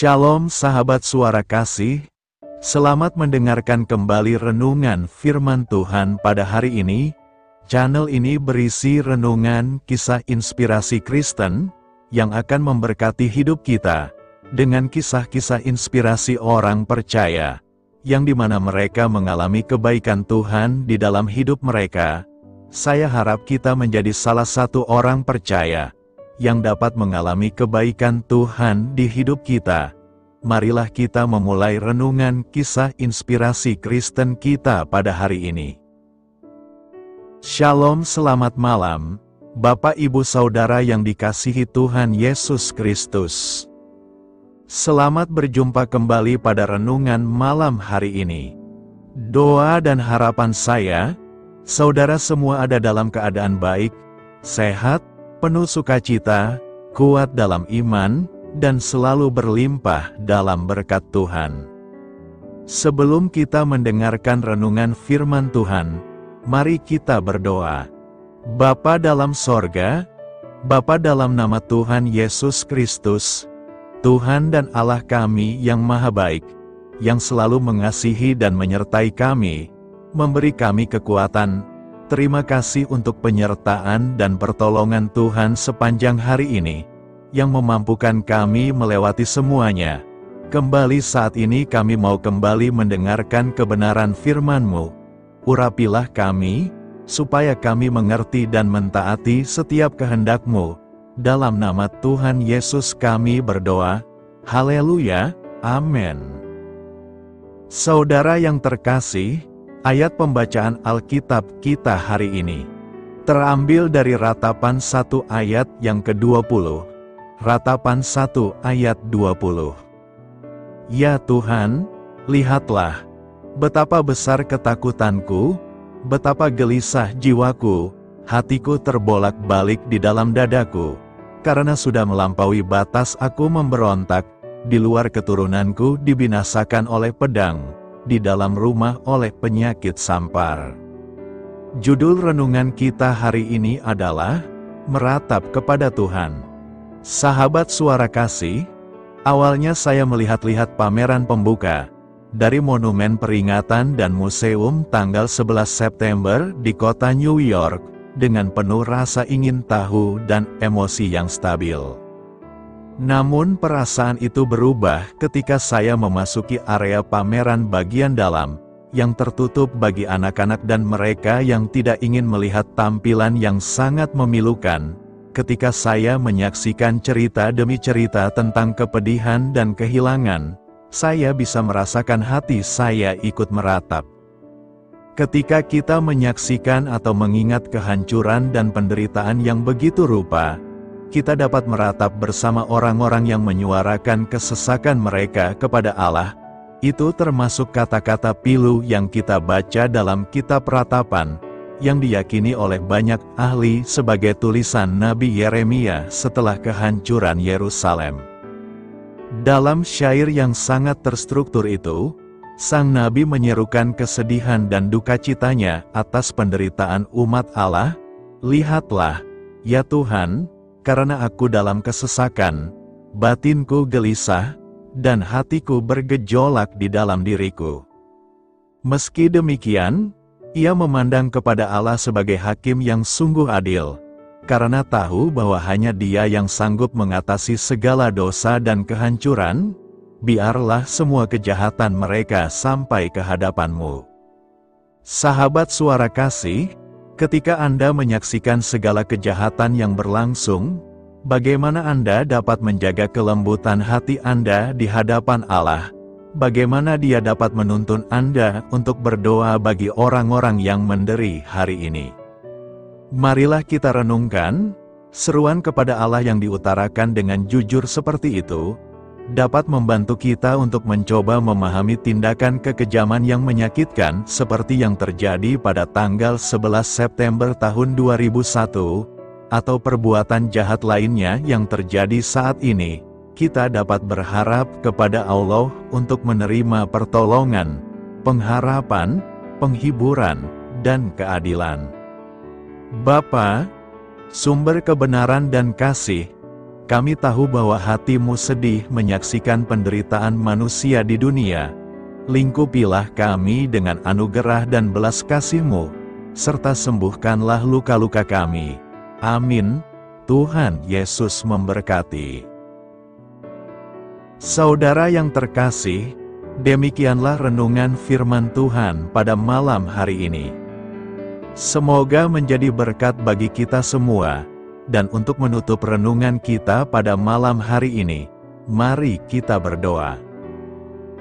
Shalom sahabat suara kasih, selamat mendengarkan kembali renungan firman Tuhan pada hari ini. Channel ini berisi renungan kisah inspirasi Kristen, yang akan memberkati hidup kita, dengan kisah-kisah inspirasi orang percaya, yang dimana mereka mengalami kebaikan Tuhan di dalam hidup mereka. Saya harap kita menjadi salah satu orang percaya, yang dapat mengalami kebaikan Tuhan di hidup kita. Marilah kita memulai renungan kisah inspirasi Kristen kita pada hari ini. Shalom, selamat malam, Bapak Ibu Saudara yang dikasihi Tuhan Yesus Kristus. Selamat berjumpa kembali pada renungan malam hari ini. Doa dan harapan saya, saudara semua ada dalam keadaan baik, sehat, penuh sukacita, kuat dalam iman, dan selalu berlimpah dalam berkat Tuhan. Sebelum kita mendengarkan renungan firman Tuhan, mari kita berdoa. Bapa dalam sorga, Bapa dalam nama Tuhan Yesus Kristus, Tuhan dan Allah kami yang maha baik, yang selalu mengasihi dan menyertai kami, memberi kami kekuatan. Terima kasih untuk penyertaan dan pertolongan Tuhan sepanjang hari ini, yang memampukan kami melewati semuanya. Kembali saat ini kami mau kembali mendengarkan kebenaran firman-Mu. Urapilah kami, supaya kami mengerti dan mentaati setiap kehendak-Mu. Dalam nama Tuhan Yesus kami berdoa. Haleluya, amin. Saudara yang terkasih, ayat pembacaan Alkitab kita hari ini terambil dari Ratapan 1 ayat yang ke-20. Ratapan 1 ayat 20. Ya Tuhan, lihatlah, betapa besar ketakutanku, betapa gelisah jiwaku, hatiku terbolak-balik di dalam dadaku, karena sudah melampaui batas aku memberontak, di luar keturunanku dibinasakan oleh pedang, di dalam rumah oleh penyakit sampar. Judul renungan kita hari ini adalah Meratap kepada Tuhan. Sahabat suara kasih, awalnya saya melihat-lihat pameran pembuka dari Monumen Peringatan dan Museum tanggal 11 September di kota New York dengan penuh rasa ingin tahu dan emosi yang stabil. Namun perasaan itu berubah ketika saya memasuki area pameran bagian dalam, yang tertutup bagi anak-anak dan mereka yang tidak ingin melihat tampilan yang sangat memilukan. Ketika saya menyaksikan cerita demi cerita tentang kepedihan dan kehilangan, saya bisa merasakan hati saya ikut meratap. Ketika kita menyaksikan atau mengingat kehancuran dan penderitaan yang begitu rupa, kita dapat meratap bersama orang-orang yang menyuarakan kesesakan mereka kepada Allah. Itu termasuk kata-kata pilu yang kita baca dalam kitab Ratapan, yang diyakini oleh banyak ahli sebagai tulisan Nabi Yeremia setelah kehancuran Yerusalem. Dalam syair yang sangat terstruktur itu, sang Nabi menyerukan kesedihan dan duka citanya atas penderitaan umat Allah. Lihatlah, ya Tuhan, karena aku dalam kesesakan, batinku gelisah, dan hatiku bergejolak di dalam diriku. Meski demikian, ia memandang kepada Allah sebagai hakim yang sungguh adil, karena tahu bahwa hanya Dia yang sanggup mengatasi segala dosa dan kehancuran. Biarlah semua kejahatan mereka sampai ke hadapan-Mu. Sahabat suara kasih, ketika Anda menyaksikan segala kejahatan yang berlangsung, bagaimana Anda dapat menjaga kelembutan hati Anda di hadapan Allah? Bagaimana Dia dapat menuntun Anda untuk berdoa bagi orang-orang yang menderi hari ini? Marilah kita renungkan, seruan kepada Allah yang diutarakan dengan jujur seperti itu, dapat membantu kita untuk mencoba memahami tindakan kekejaman yang menyakitkan seperti yang terjadi pada tanggal 11 September tahun 2001, atau perbuatan jahat lainnya yang terjadi saat ini. Kita dapat berharap kepada Allah untuk menerima pertolongan, pengharapan, penghiburan, dan keadilan. Bapa, sumber kebenaran dan kasih, kami tahu bahwa hati-Mu sedih menyaksikan penderitaan manusia di dunia. Lingkupilah kami dengan anugerah dan belas kasih-Mu, serta sembuhkanlah luka-luka kami. Amin. Tuhan Yesus memberkati. Saudara yang terkasih, demikianlah renungan firman Tuhan pada malam hari ini. Semoga menjadi berkat bagi kita semua. Dan untuk menutup renungan kita pada malam hari ini, mari kita berdoa.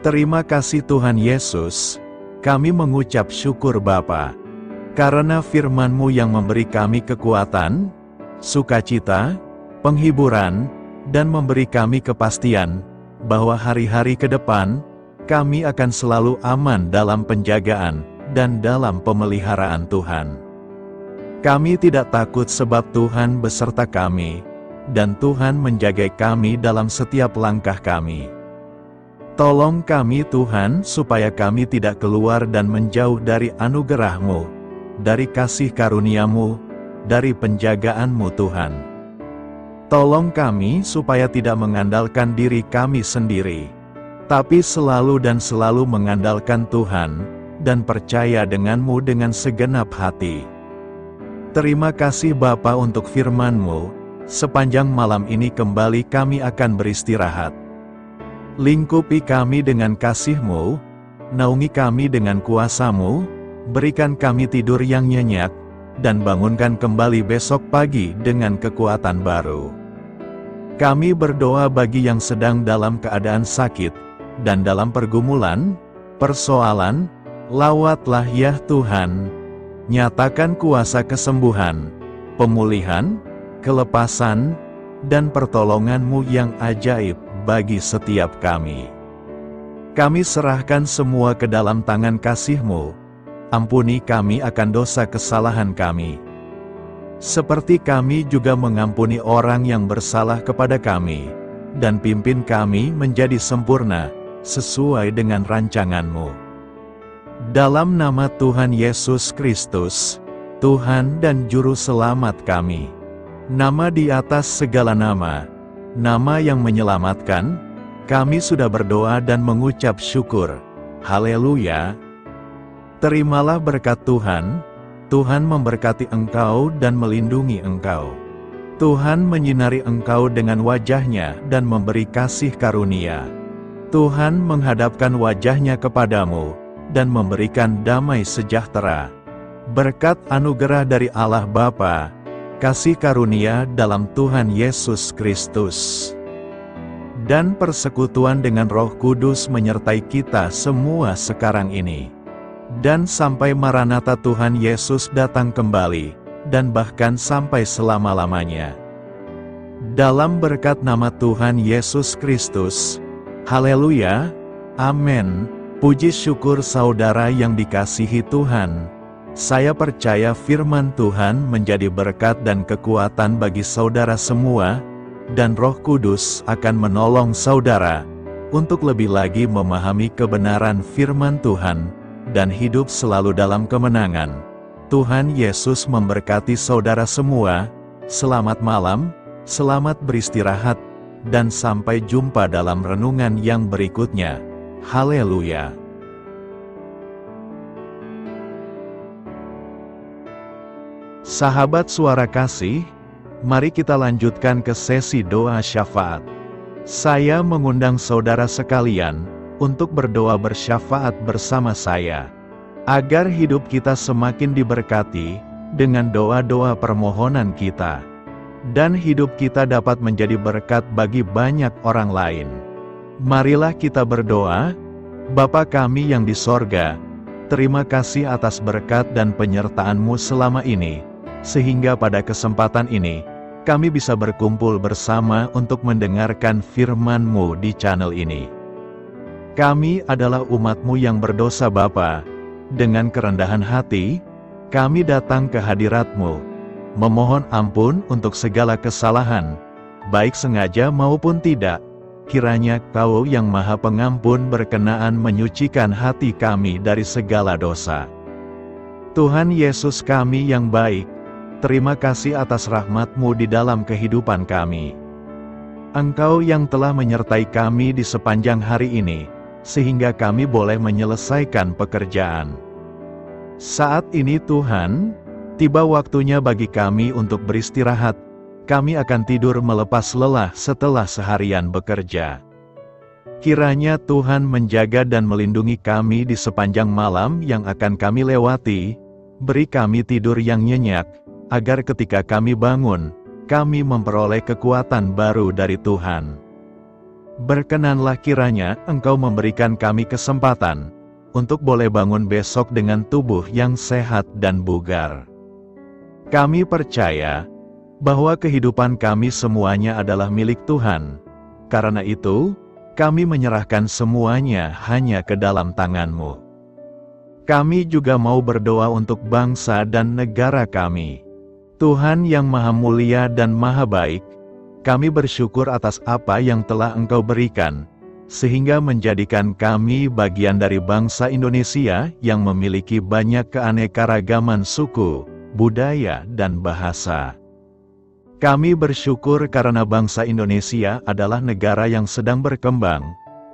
Terima kasih Tuhan Yesus, kami mengucap syukur Bapa, karena firman-Mu yang memberi kami kekuatan, sukacita, penghiburan, dan memberi kami kepastian, bahwa hari-hari ke depan, kami akan selalu aman dalam penjagaan, dan dalam pemeliharaan Tuhan. Kami tidak takut sebab Tuhan beserta kami, dan Tuhan menjaga kami dalam setiap langkah kami. Tolong kami Tuhan supaya kami tidak keluar dan menjauh dari anugerah-Mu, dari kasih karunia-Mu, dari penjagaan-Mu Tuhan. Tolong kami supaya tidak mengandalkan diri kami sendiri, tapi selalu mengandalkan Tuhan, dan percaya dengan-Mu dengan segenap hati. Terima kasih Bapa untuk firman-Mu, sepanjang malam ini kembali kami akan beristirahat. Lingkupi kami dengan kasih-Mu, naungi kami dengan kuasa-Mu, berikan kami tidur yang nyenyak, dan bangunkan kembali besok pagi dengan kekuatan baru. Kami berdoa bagi yang sedang dalam keadaan sakit, dan dalam pergumulan, persoalan, lawatlah ya Tuhan. Nyatakan kuasa kesembuhan, pemulihan, kelepasan, dan pertolongan-Mu yang ajaib bagi setiap kami. Kami serahkan semua ke dalam tangan kasih-Mu. Ampuni kami akan dosa kesalahan kami. Seperti kami juga mengampuni orang yang bersalah kepada kami, dan pimpin kami menjadi sempurna, sesuai dengan rancangan-Mu. Dalam nama Tuhan Yesus Kristus, Tuhan dan Juru Selamat kami. Nama di atas segala nama, nama yang menyelamatkan, kami sudah berdoa dan mengucap syukur. Haleluya. Terimalah berkat Tuhan. Tuhan memberkati engkau dan melindungi engkau. Tuhan menyinari engkau dengan wajah-Nya dan memberi kasih karunia. Tuhan menghadapkan wajah-Nya kepadamu dan memberikan damai sejahtera. Berkat anugerah dari Allah Bapa, kasih karunia dalam Tuhan Yesus Kristus, dan persekutuan dengan Roh Kudus menyertai kita semua sekarang ini, dan sampai Maranatha Tuhan Yesus datang kembali, dan bahkan sampai selama-lamanya. Dalam berkat nama Tuhan Yesus Kristus. Haleluya. Amin. Puji syukur saudara yang dikasihi Tuhan. Saya percaya firman Tuhan menjadi berkat dan kekuatan bagi saudara semua, dan Roh Kudus akan menolong saudara untuk lebih lagi memahami kebenaran firman Tuhan, dan hidup selalu dalam kemenangan. Tuhan Yesus memberkati saudara semua. Selamat malam, selamat beristirahat, dan sampai jumpa dalam renungan yang berikutnya. Haleluya. Sahabat Suara Kasih, mari kita lanjutkan ke sesi doa syafaat. Saya mengundang saudara sekalian untuk berdoa bersyafaat bersama saya, agar hidup kita semakin diberkati dengan doa-doa permohonan kita, dan hidup kita dapat menjadi berkat bagi banyak orang lain. Marilah kita berdoa. Bapa kami yang di sorga, terima kasih atas berkat dan penyertaan-Mu selama ini, sehingga pada kesempatan ini, kami bisa berkumpul bersama untuk mendengarkan firman-Mu di channel ini. Kami adalah umat-Mu yang berdosa Bapa. Dengan kerendahan hati, kami datang ke hadirat-Mu, memohon ampun untuk segala kesalahan, baik sengaja maupun tidak. Kiranya Kau yang Maha Pengampun berkenaan menyucikan hati kami dari segala dosa. Tuhan Yesus kami yang baik, terima kasih atas rahmat-Mu di dalam kehidupan kami. Engkau yang telah menyertai kami di sepanjang hari ini, sehingga kami boleh menyelesaikan pekerjaan. Saat ini Tuhan, tiba waktunya bagi kami untuk beristirahat. Kami akan tidur melepas lelah setelah seharian bekerja. Kiranya Tuhan menjaga dan melindungi kami di sepanjang malam yang akan kami lewati. Beri kami tidur yang nyenyak, agar ketika kami bangun, kami memperoleh kekuatan baru dari Tuhan. Berkenanlah kiranya Engkau memberikan kami kesempatan untuk boleh bangun besok dengan tubuh yang sehat dan bugar. Kami percaya bahwa kehidupan kami semuanya adalah milik Tuhan. Karena itu, kami menyerahkan semuanya hanya ke dalam tangan-Mu. Kami juga mau berdoa untuk bangsa dan negara kami. Tuhan yang Maha Mulia dan Maha Baik, kami bersyukur atas apa yang telah Engkau berikan, sehingga menjadikan kami bagian dari bangsa Indonesia yang memiliki banyak keanekaragaman suku, budaya, dan bahasa. Kami bersyukur karena bangsa Indonesia adalah negara yang sedang berkembang,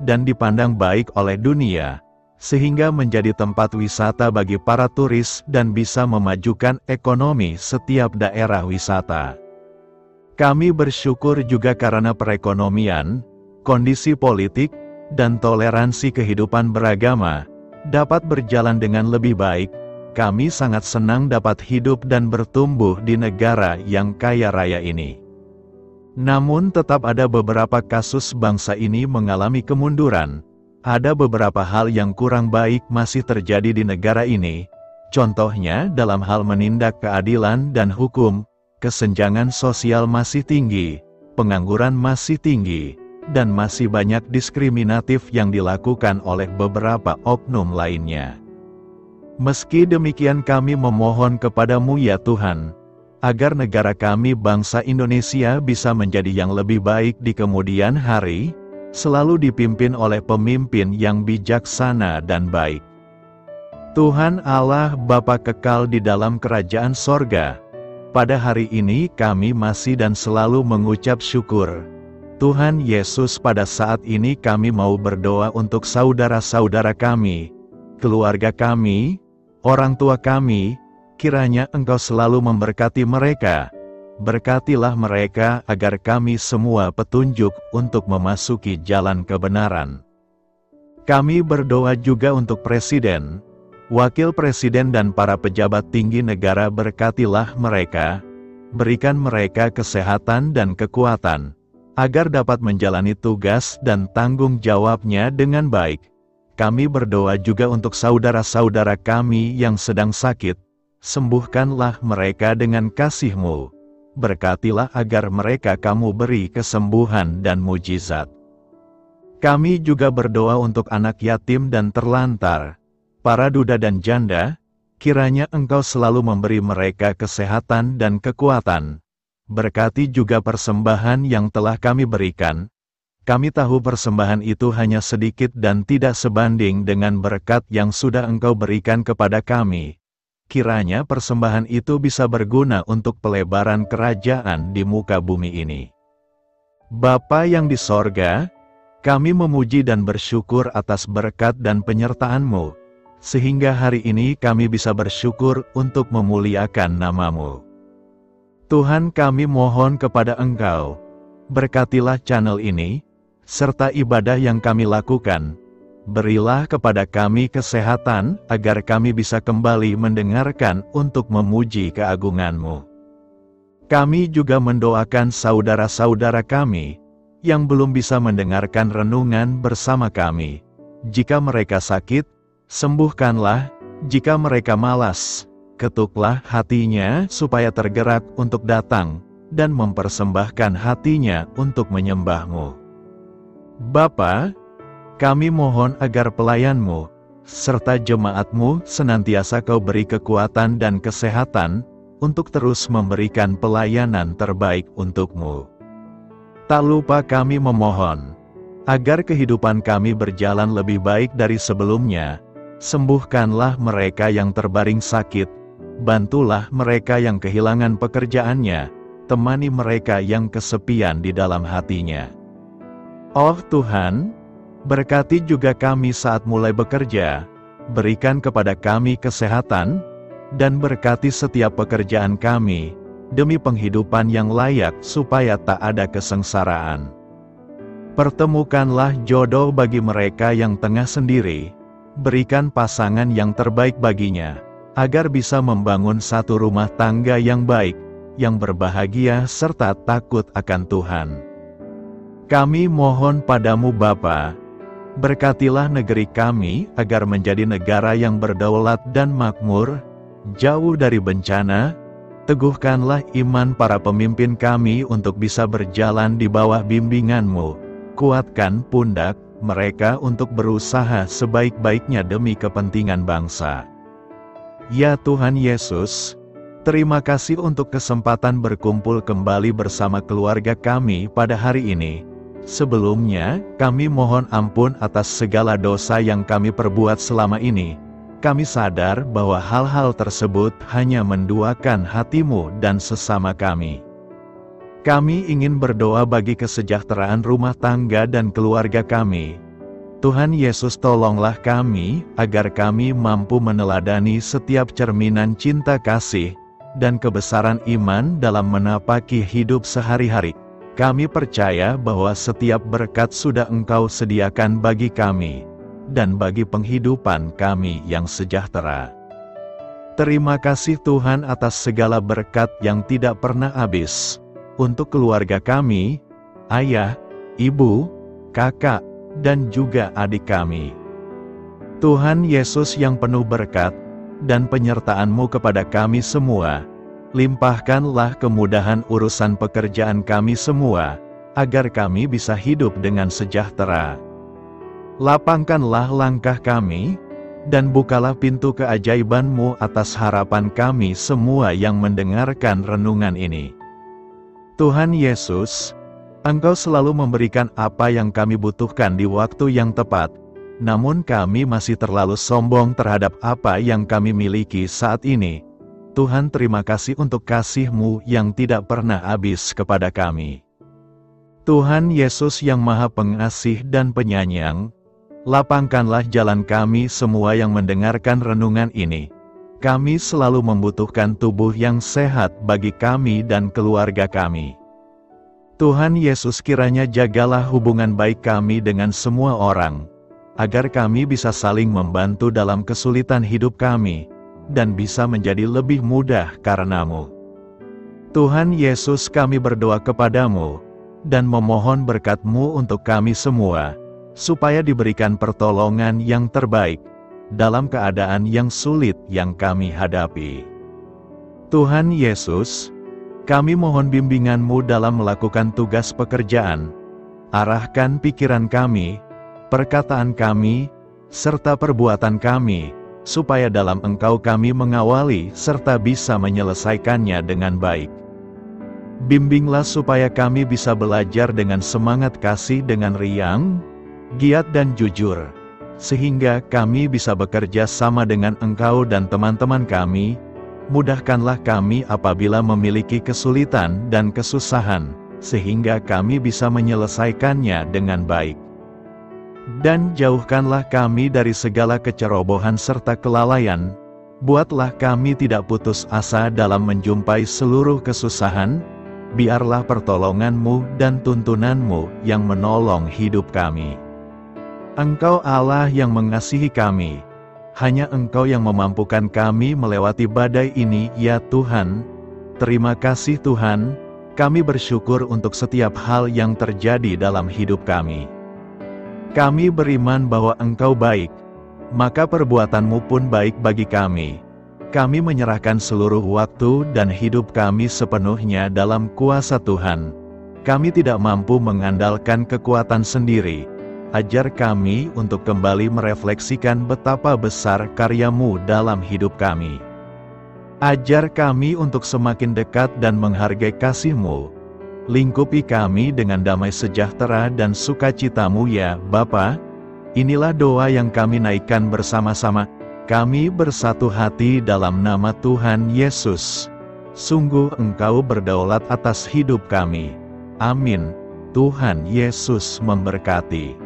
dan dipandang baik oleh dunia, sehingga menjadi tempat wisata bagi para turis dan bisa memajukan ekonomi setiap daerah wisata. Kami bersyukur juga karena perekonomian, kondisi politik, dan toleransi kehidupan beragama dapat berjalan dengan lebih baik. Kami sangat senang dapat hidup dan bertumbuh di negara yang kaya raya ini. Namun tetap ada beberapa kasus bangsa ini mengalami kemunduran. Ada beberapa hal yang kurang baik masih terjadi di negara ini. Contohnya dalam hal menindak keadilan dan hukum, kesenjangan sosial masih tinggi, pengangguran masih tinggi, dan masih banyak diskriminatif yang dilakukan oleh beberapa oknum lainnya. Meski demikian kami memohon kepada-Mu ya Tuhan, agar negara kami bangsa Indonesia bisa menjadi yang lebih baik di kemudian hari, selalu dipimpin oleh pemimpin yang bijaksana dan baik. Tuhan Allah Bapa kekal di dalam kerajaan sorga, pada hari ini kami masih dan selalu mengucap syukur. Tuhan Yesus, pada saat ini kami mau berdoa untuk saudara-saudara kami, keluarga kami, orang tua kami. Kiranya Engkau selalu memberkati mereka. Berkatilah mereka agar kami semua petunjuk untuk memasuki jalan kebenaran. Kami berdoa juga untuk Presiden, Wakil Presiden dan para pejabat tinggi negara. Berkatilah mereka, berikan mereka kesehatan dan kekuatan, agar dapat menjalani tugas dan tanggung jawabnya dengan baik. Kami berdoa juga untuk saudara-saudara kami yang sedang sakit. Sembuhkanlah mereka dengan kasih-Mu. Berkatilah agar mereka Kamu beri kesembuhan dan mujizat. Kami juga berdoa untuk anak yatim dan terlantar, para duda dan janda. Kiranya Engkau selalu memberi mereka kesehatan dan kekuatan. Berkati juga persembahan yang telah kami berikan. Kami tahu persembahan itu hanya sedikit dan tidak sebanding dengan berkat yang sudah Engkau berikan kepada kami. Kiranya persembahan itu bisa berguna untuk pelebaran kerajaan di muka bumi ini. Bapa yang di sorga, kami memuji dan bersyukur atas berkat dan penyertaan-Mu, sehingga hari ini kami bisa bersyukur untuk memuliakan nama-Mu. Tuhan, kami mohon kepada Engkau, berkatilah channel ini, serta ibadah yang kami lakukan. Berilah kepada kami kesehatan, agar kami bisa kembali mendengarkan untuk memuji keagungan-Mu. Kami juga mendoakan saudara-saudara kami, yang belum bisa mendengarkan renungan bersama kami. Jika mereka sakit, sembuhkanlah. Jika mereka malas, ketuklah hatinya supaya tergerak untuk datang, dan mempersembahkan hatinya untuk menyembah-Mu. Bapa, kami mohon agar pelayan-Mu, serta jemaat-Mu senantiasa Kau beri kekuatan dan kesehatan, untuk terus memberikan pelayanan terbaik untuk-Mu. Tak lupa kami memohon, agar kehidupan kami berjalan lebih baik dari sebelumnya. Sembuhkanlah mereka yang terbaring sakit, bantulah mereka yang kehilangan pekerjaannya, temani mereka yang kesepian di dalam hatinya. Oh Tuhan, berkati juga kami saat mulai bekerja, berikan kepada kami kesehatan, dan berkati setiap pekerjaan kami, demi penghidupan yang layak supaya tak ada kesengsaraan. Pertemukanlah jodoh bagi mereka yang tengah sendiri, berikan pasangan yang terbaik baginya, agar bisa membangun satu rumah tangga yang baik, yang berbahagia serta takut akan Tuhan. Kami mohon padamu Bapa, berkatilah negeri kami agar menjadi negara yang berdaulat dan makmur, jauh dari bencana. Teguhkanlah iman para pemimpin kami untuk bisa berjalan di bawah bimbingan-Mu. Kuatkan pundak mereka untuk berusaha sebaik-baiknya demi kepentingan bangsa. Ya Tuhan Yesus, terima kasih untuk kesempatan berkumpul kembali bersama keluarga kami pada hari ini. Sebelumnya, kami mohon ampun atas segala dosa yang kami perbuat selama ini. Kami sadar bahwa hal-hal tersebut hanya menduakan hati-Mu dan sesama kami. Kami ingin berdoa bagi kesejahteraan rumah tangga dan keluarga kami. Tuhan Yesus, tolonglah kami, agar kami mampu meneladani setiap cerminan cinta kasih, dan kebesaran iman dalam menapaki hidup sehari-hari. Kami percaya bahwa setiap berkat sudah Engkau sediakan bagi kami, dan bagi penghidupan kami yang sejahtera. Terima kasih Tuhan atas segala berkat yang tidak pernah habis, untuk keluarga kami, ayah, ibu, kakak, dan juga adik kami. Tuhan Yesus yang penuh berkat, dan penyertaan-Mu kepada kami semua, limpahkanlah kemudahan urusan pekerjaan kami semua, agar kami bisa hidup dengan sejahtera. Lapangkanlah langkah kami, dan bukalah pintu keajaiban-Mu atas harapan kami semua yang mendengarkan renungan ini. Tuhan Yesus, Engkau selalu memberikan apa yang kami butuhkan di waktu yang tepat, namun kami masih terlalu sombong terhadap apa yang kami miliki saat ini. Tuhan, terima kasih untuk kasih-Mu yang tidak pernah habis kepada kami. Tuhan Yesus yang Maha Pengasih dan Penyayang, lapangkanlah jalan kami semua yang mendengarkan renungan ini. Kami selalu membutuhkan tubuh yang sehat bagi kami dan keluarga kami. Tuhan Yesus, kiranya jagalah hubungan baik kami dengan semua orang, agar kami bisa saling membantu dalam kesulitan hidup kami, dan bisa menjadi lebih mudah karena-Mu. Tuhan Yesus, kami berdoa kepada-Mu, dan memohon berkat-Mu untuk kami semua, supaya diberikan pertolongan yang terbaik, dalam keadaan yang sulit yang kami hadapi. Tuhan Yesus, kami mohon bimbingan-Mu dalam melakukan tugas pekerjaan. Arahkan pikiran kami, perkataan kami, serta perbuatan kami, supaya dalam Engkau kami mengawali serta bisa menyelesaikannya dengan baik. Bimbinglah supaya kami bisa belajar dengan semangat kasih dengan riang, giat dan jujur, sehingga kami bisa bekerja sama dengan Engkau dan teman-teman kami. Mudahkanlah kami apabila memiliki kesulitan dan kesusahan, sehingga kami bisa menyelesaikannya dengan baik. Dan jauhkanlah kami dari segala kecerobohan serta kelalaian. Buatlah kami tidak putus asa dalam menjumpai seluruh kesusahan. Biarlah pertolongan-Mu dan tuntunan-Mu yang menolong hidup kami. Engkau Allah yang mengasihi kami. Hanya Engkau yang memampukan kami melewati badai ini, ya Tuhan. Terima kasih Tuhan, kami bersyukur untuk setiap hal yang terjadi dalam hidup kami. Kami beriman bahwa Engkau baik, maka perbuatan-Mu pun baik bagi kami. Kami menyerahkan seluruh waktu dan hidup kami sepenuhnya dalam kuasa Tuhan. Kami tidak mampu mengandalkan kekuatan sendiri. Ajar kami untuk kembali merefleksikan betapa besar karya-Mu dalam hidup kami. Ajar kami untuk semakin dekat dan menghargai kasih-Mu. Lingkupi kami dengan damai sejahtera dan sukacita-Mu ya Bapa. Inilah doa yang kami naikkan bersama-sama. Kami bersatu hati dalam nama Tuhan Yesus. Sungguh Engkau berdaulat atas hidup kami. Amin. Tuhan Yesus memberkati.